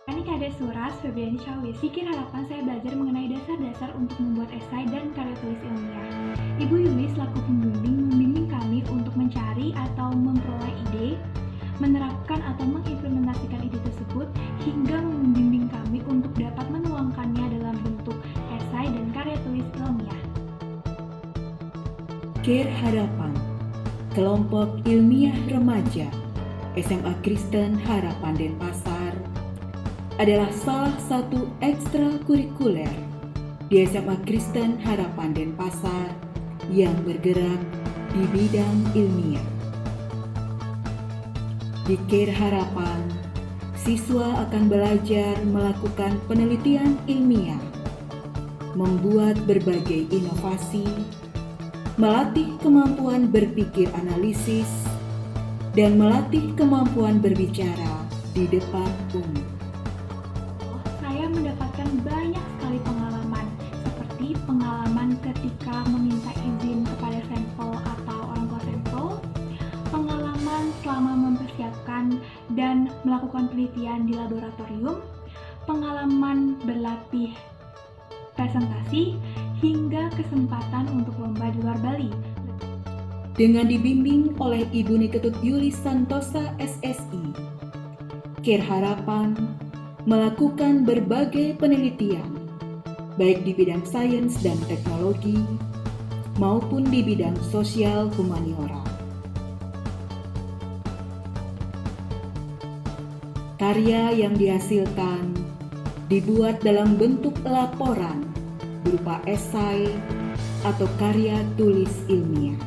Kami Kades Suras, Febriani Chawis. Pikir harapan saya belajar mengenai dasar-dasar untuk membuat esai dan karya tulis ilmiah. Ibu Yuli selaku pembimbing membimbing kami untuk mencari atau memperoleh ide, menerapkan atau mengimplementasikan ide tersebut, hingga membimbing kami untuk dapat menuangkannya dalam bentuk esai dan karya tulis ilmiah. Care Harapan, Kelompok Ilmiah Remaja, SMA Kristen Harapan Denpasar, adalah salah satu ekstrakurikuler di SMA Kristen Harapan Denpasar yang bergerak di bidang ilmiah. Di Care Harapan, siswa akan belajar melakukan penelitian ilmiah, membuat berbagai inovasi, melatih kemampuan berpikir analisis, dan melatih kemampuan berbicara di depan umum. Saya mendapatkan banyak sekali pengalaman, seperti pengalaman ketika meminta izin kepada sampel atau orang tua sampel, pengalaman selama mempersiapkan dan melakukan penelitian di laboratorium, pengalaman berlatih presentasi, hingga kesempatan untuk lomba di luar Bali. Dengan dibimbing oleh Ibu Niketut Yuli Santosa SSI, Care Harapan melakukan berbagai penelitian, baik di bidang sains dan teknologi maupun di bidang sosial humaniora. Karya yang dihasilkan dibuat dalam bentuk laporan berupa esai atau karya tulis ilmiah.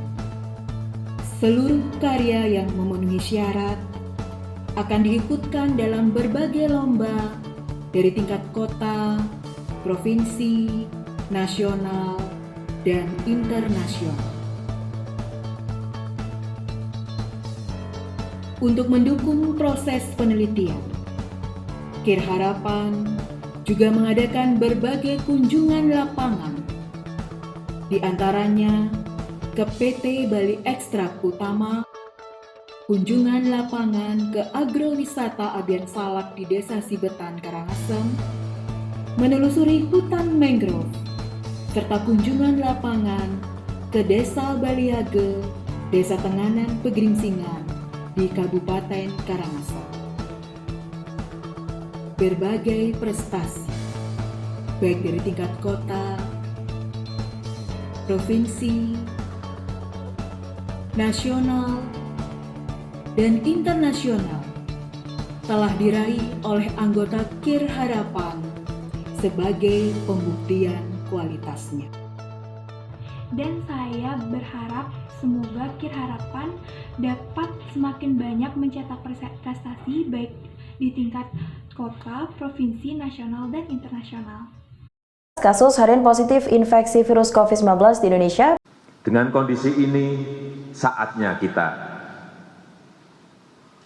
Seluruh karya yang memenuhi syarat akan diikutkan dalam berbagai lomba dari tingkat kota, provinsi, nasional, dan internasional. Untuk mendukung proses penelitian, Care Harapan juga mengadakan berbagai kunjungan lapangan, di antaranya ke PT Bali Ekstrak Utama, kunjungan lapangan ke agrowisata Abian Salak di Desa Sibetan, Karangasem, menelusuri hutan mangrove, serta kunjungan lapangan ke Desa Baliage, Desa Tenganan Pegeringsingan di Kabupaten Karangasem. Berbagai prestasi, baik dari tingkat kota, provinsi, nasional, dan internasional, telah diraih oleh anggota Care Harapan sebagai pembuktian kualitasnya. Dan saya berharap semoga Care Harapan dapat semakin banyak mencetak prestasi baik di tingkat kota, provinsi, nasional, dan internasional. Kasus harian positif infeksi virus COVID-19 di Indonesia. Dengan kondisi ini, saatnya kita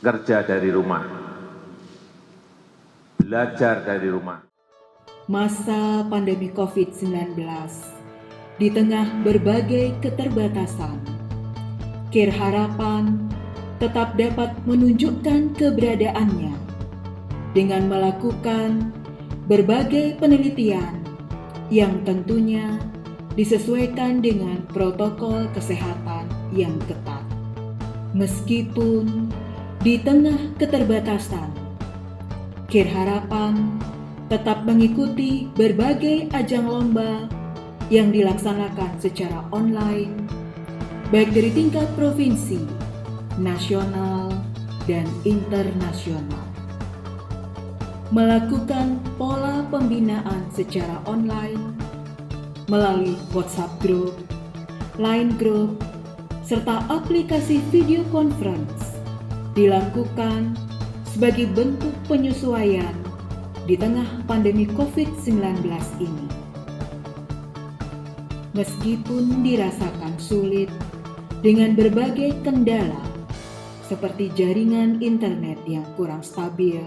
kerja dari rumah, belajar dari rumah. Masa pandemi COVID-19, di tengah berbagai keterbatasan, Care Harapan tetap dapat menunjukkan keberadaannya dengan melakukan berbagai penelitian yang tentunya disesuaikan dengan protokol kesehatan yang ketat. Meskipun di tengah keterbatasan, Care Harapan tetap mengikuti berbagai ajang lomba yang dilaksanakan secara online, baik dari tingkat provinsi, nasional, dan internasional. Melakukan pola pembinaan secara online melalui WhatsApp Group, Line Group, serta aplikasi video conference dilakukan sebagai bentuk penyesuaian di tengah pandemi COVID-19 ini. Meskipun dirasakan sulit dengan berbagai kendala seperti jaringan internet yang kurang stabil,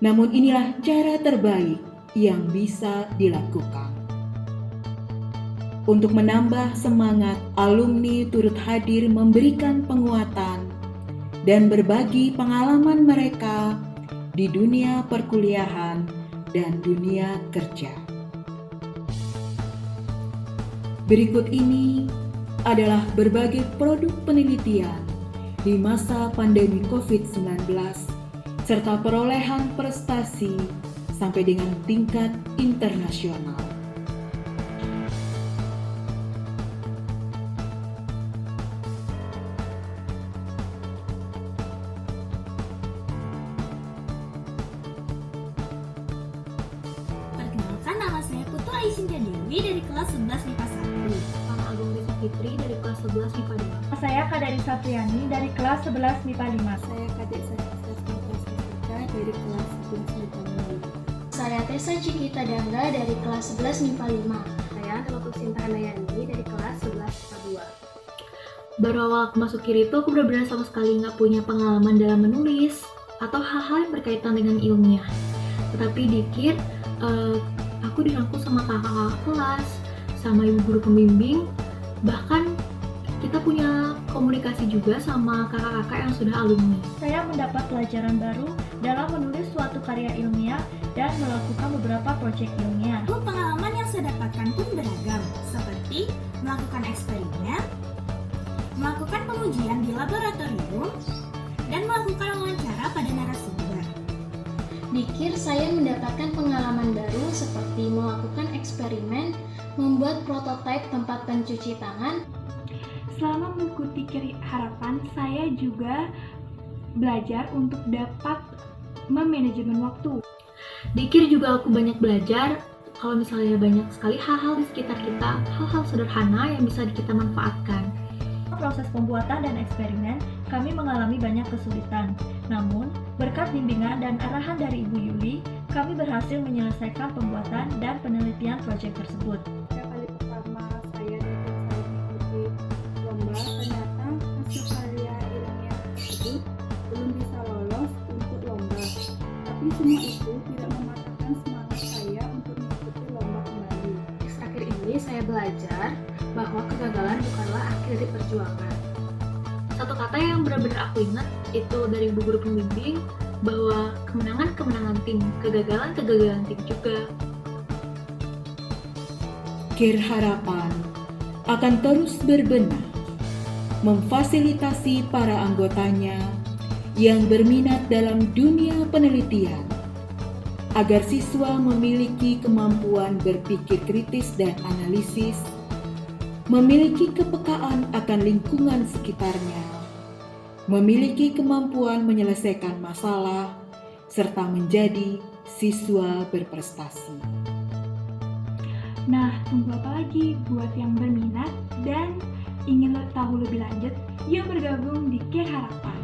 namun inilah cara terbaik yang bisa dilakukan. Untuk menambah semangat, alumni turut hadir memberikan penguatan dan berbagi pengalaman mereka di dunia perkuliahan dan dunia kerja. Berikut ini adalah berbagai produk penelitian di masa pandemi COVID-19 serta perolehan prestasi sampai dengan tingkat internasional. Perkenalkan, nama saya Putu Aisyah Dewi dari kelas 11 MIPA 1. Sama Agung Risa Fitri dari kelas 11 MIPA 2. Saya Kadari Satriani dari kelas 11 MIPA 5. Saya Kadek Sarastas Mitra dari kelas 11 MIPA 5. Saya Tessa Cikita Dangga dari kelas 11 MIPA 5. Saya Telotuk Sinta Handayani dari kelas 11 MIPA 2. Baru awal aku masuk KIR itu aku benar-benar sama sekali nggak punya pengalaman dalam menulis atau hal-hal yang berkaitan dengan ilmiah. Tetapi di KIR, aku dirangkul sama kakak-kakak kelas, sama ibu guru pembimbing, bahkan kita punya komunikasi juga sama kakak-kakak yang sudah alumni. Saya mendapat pelajaran baru dalam menulis suatu karya ilmiah dan melakukan beberapa proyek ilmiah. Pengalaman yang saya dapatkan pun beragam, seperti melakukan eksperimen, melakukan pengujian di laboratorium, dan melakukan wawancara pada narasumber. Di KIR, saya mendapatkan pengalaman baru seperti melakukan eksperimen, membuat prototipe tempat pencuci tangan. Selama mengikuti KIR Harapan, saya juga belajar untuk dapat memanajemen waktu. Di KIR juga aku banyak belajar kalau misalnya banyak sekali hal-hal di sekitar kita, hal-hal sederhana yang bisa kita manfaatkan. Proses pembuatan dan eksperimen, kami mengalami banyak kesulitan. Namun, berkat bimbingan dan arahan dari Ibu Yuli, kami berhasil menyelesaikan pembuatan dan penelitian proyek tersebut. Kali pertama saya mengikuti lomba, ternyata hasil karya ilmiah tersebut belum bisa lolos untuk lomba. Tapi semua itu tidak mematahkan semangat saya untuk mengikuti lomba kembali. Akhir ini saya belajar bahwa kegagalan bukanlah akhir dari perjuangan. Satu kata yang benar-benar aku ingat itu dari ibu guru pembimbing, bahwa kemenangan tim, kegagalan tim juga. KIR Harapan akan terus berbenah, memfasilitasi para anggotanya yang berminat dalam dunia penelitian, agar siswa memiliki kemampuan berpikir kritis dan analisis, memiliki kepekaan akan lingkungan sekitarnya, memiliki kemampuan menyelesaikan masalah, serta menjadi siswa berprestasi. Nah, tunggu apa lagi buat yang berminat dan ingin tahu lebih lanjut, yuk bergabung di KIR Harapan.